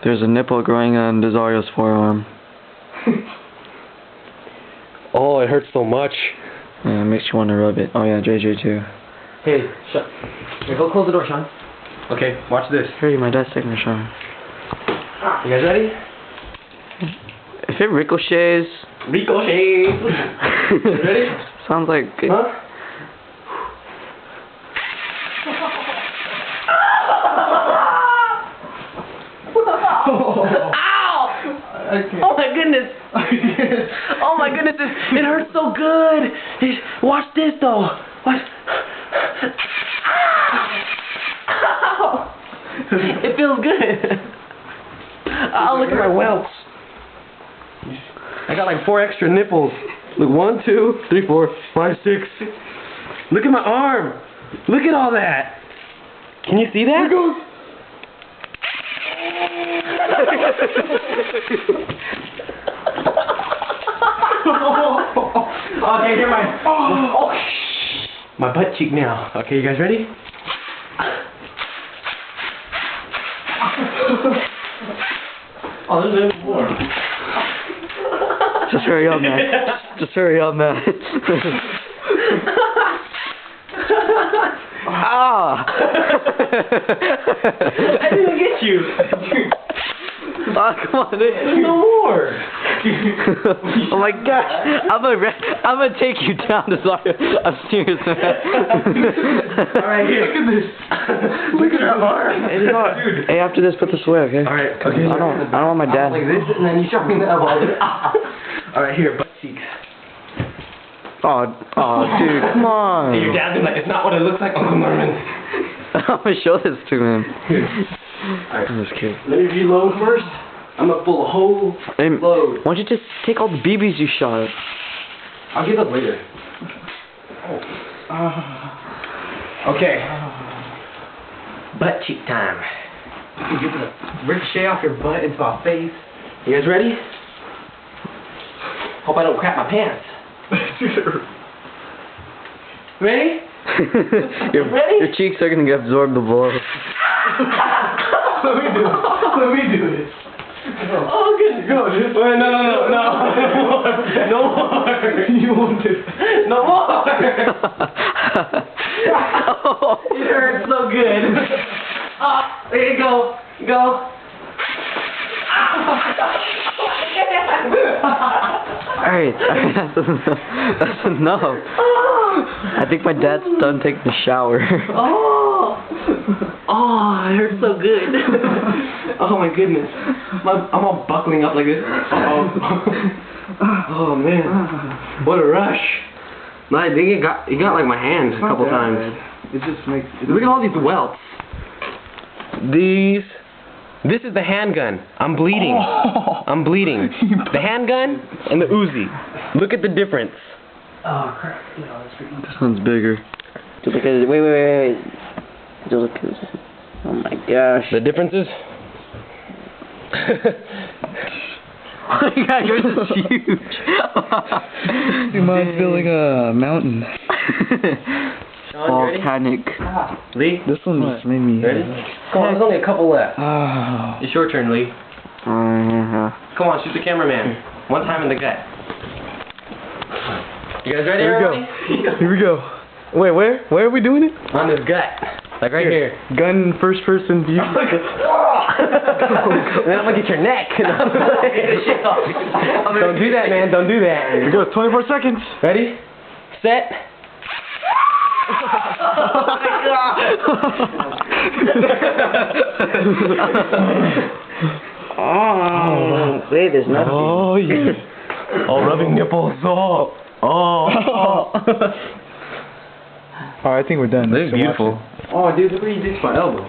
There's a nipple growing on Desario's forearm. Oh, it hurts so much. Yeah, it makes you want to rub it. Oh yeah, JJ too. Hey, here, go close the door, Shawn. Okay, watch this. Hey, my dad's taking a shower. You guys ready? If it ricochets... Ricochet! Ready? Sounds like... Huh? Ow! Okay. Oh my goodness! Oh my goodness, it hurts so good! Watch this though! Watch. Ow! It feels good! Oh, look at my welts! I got like 4 extra nipples. Look, 1, 2, 3, 4, 5, 6. Look at my arm! Look at all that! Can you see that? Here goes. Okay, here's my butt cheek now. Okay, you guys ready? Oh, there's more. Just hurry up, man. Just hurry up, man. Ah! I didn't get you. Oh, come on, There's no more. Oh my gosh, I'm gonna take you down, Desire. I'm serious, man. Alright, here. Look at this. Look at her arm. It is hard. Dude. Hey, after this, put this away, okay? Alright, okay. I don't want my dad. Like this, and then you show me the elbow. Alright, here, butt cheeks. Oh, dude, come on. Hey, your dad's like, it's not what it looks like, Uncle Norman. I'm gonna show this to him. Alright, I'm just kidding. let me reload first. I'm gonna pull a whole load. Why don't you just take all the BBs you shot? I'll get those later. Okay. Butt cheek time. You get the ricochet off your butt into my face. You guys ready? Hope I don't crap my pants. Ready? Your cheeks are gonna absorb the blow. Let me do it. Let me do this. Oh, good. Go, dude. Wait, no. No more. You won't do it. No more. It hurts so good. There you go. Go. Alright, that's enough. I think my dad's done taking a shower. Oh, it hurts so good. Oh my goodness. I'm all buckling up like this. Oh man. What a rush. No, I think it got like my hand a couple times. It just makes... Look at all these welts. This is the handgun. I'm bleeding. I'm bleeding. The handgun and the Uzi. Look at the difference. Oh crap. This one's bigger. Dude, look at it. Wait. Dude, look at this. Oh my gosh. The differences? Oh my god, yours is huge. Dude, mine's filling a mountain. Volcanic. Lee? This one just made me... Ready? Come on, there's only a couple left. It's your turn, Lee. Come on, shoot the cameraman. One time in the gut. You guys ready, everybody? Here we go. Wait, where? Where are we doing it? On his gut. Like right here. Gun first person view. Then I'm gonna get your neck. Don't do that, man. Don't do that. Here we go. 24 seconds. Ready? Set. Oh my god! Oh, wait, there's nothing. Oh, yeah. Oh, rubbing nipples. Oh. Alright, I think we're done. This is beautiful. Oh, dude, look what you did to my elbow.